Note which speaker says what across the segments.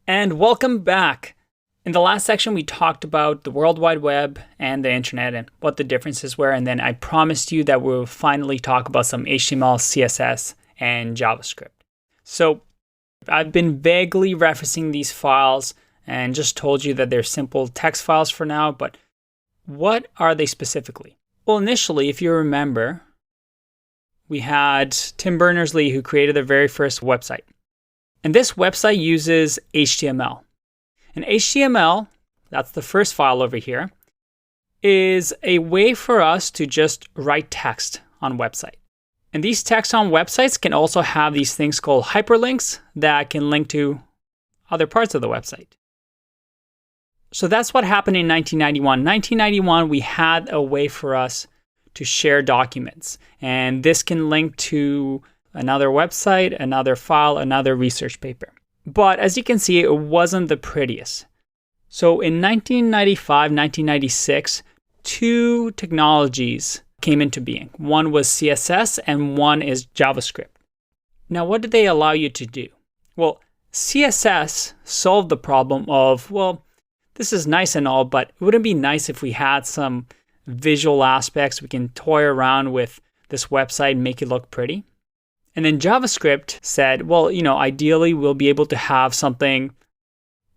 Speaker 1: And welcome back. In the last section, we talked about the World Wide Web and the internet and what the differences were. And then I promised you that we'll finally talk about some HTML, CSS, and JavaScript. So I've been vaguely referencing these files and just told you that they're simple text files for now, but what are they specifically? Well, initially, if you remember, we had Tim Berners-Lee who created the very first website. And this website uses HTML. And HTML, that's the first file over here, is a way for us to just write text on website. And these texts on websites can also have these things called hyperlinks that can link to other parts of the website. So that's what happened in 1991. 1991, we had a way for us to share documents. And this can link to another website, another file, another research paper. But as you can see, it wasn't the prettiest. So in 1995, 1996, two technologies came into being. One was CSS and one is JavaScript. Now, what did they allow you to do? Well, CSS solved the problem of, well, this is nice and all, but it wouldn't be nice if we had some visual aspects. We can toy around with this website and make it look pretty. And then JavaScript said, well, ideally we'll be able to have something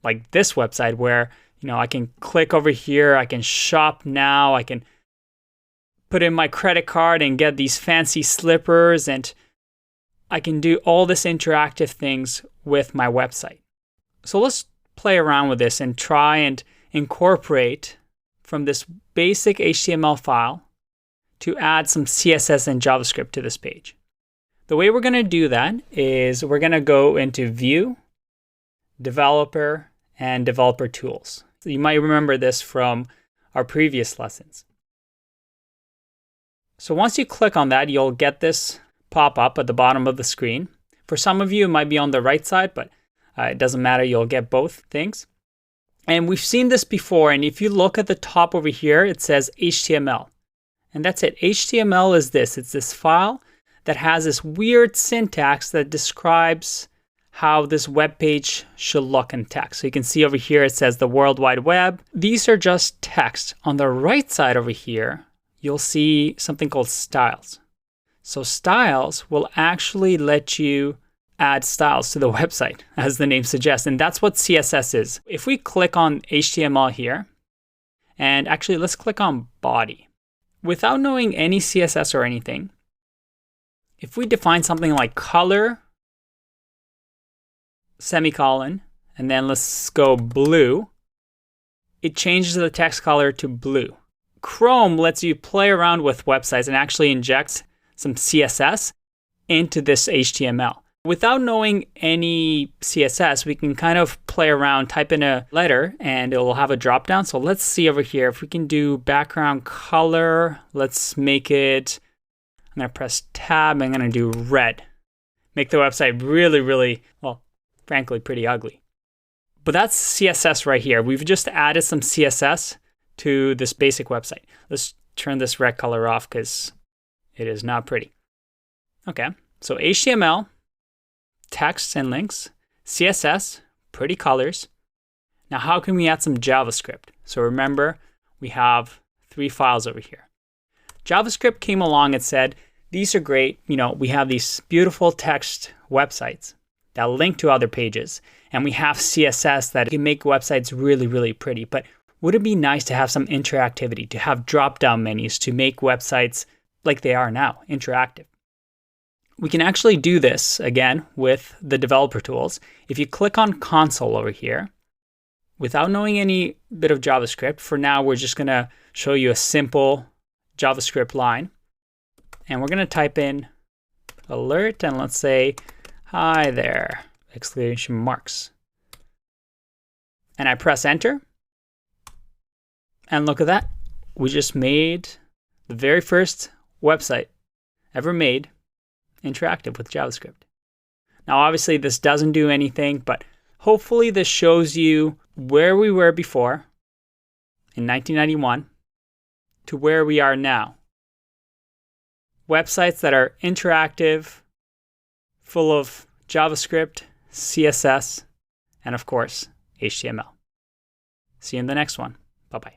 Speaker 1: like this website where, I can click over here, I can shop now, I can put in my credit card and get these fancy slippers, and I can do all this interactive things with my website. So let's play around with this and try and incorporate from this basic HTML file to add some CSS and JavaScript to this page. The way we're going to do that is we're going to go into View, Developer, and Developer Tools. So you might remember this from our previous lessons. So once you click on that, you'll get this pop up at the bottom of the screen. For some of you, it might be on the right side, but it doesn't matter. You'll get both things. And we've seen this before. And if you look at the top over here, it says HTML. And that's it. HTML is this. It's this file that has this weird syntax that describes how this web page should look in text. So you can see over here, it says the World Wide Web. These are just text. On the right side over here, you'll see something called styles. So styles will actually let you add styles to the website, as the name suggests. And that's what CSS is. If we click on HTML here, and actually let's click on body. Without knowing any CSS or anything, if we define something like color, semicolon, and then let's go blue, it changes the text color to blue. Chrome lets you play around with websites and actually inject some CSS into this HTML. Without knowing any CSS, we can kind of play around, type in a letter, and it will have a drop down. So let's see over here if we can do background color. Let's make it, I'm going to press tab. I'm going to do red. Make the website really, really, well, frankly, pretty ugly. But that's CSS right here. We've just added some CSS to this basic website. Let's turn this red color off because it is not pretty. Okay, so HTML, text and links, CSS, pretty colors. Now, how can we add some JavaScript? So remember, we have three files over here. JavaScript came along and said, these are great. We have these beautiful text websites that link to other pages. And we have CSS that can make websites really, really pretty. But would it be nice to have some interactivity, to have drop-down menus to make websites like they are now, interactive? We can actually do this, again, with the developer tools. If you click on console over here, without knowing any bit of JavaScript, for now we're just going to show you a simple JavaScript line. And we're going to type in alert, and let's say, hi there, exclamation marks. And I press enter. And look at that. We just made the very first website ever made interactive with JavaScript. Now, obviously, this doesn't do anything, but hopefully this shows you where we were before in 1991 to where we are now. Websites that are interactive, full of JavaScript, CSS, and of course, HTML. See you in the next one. Bye-bye.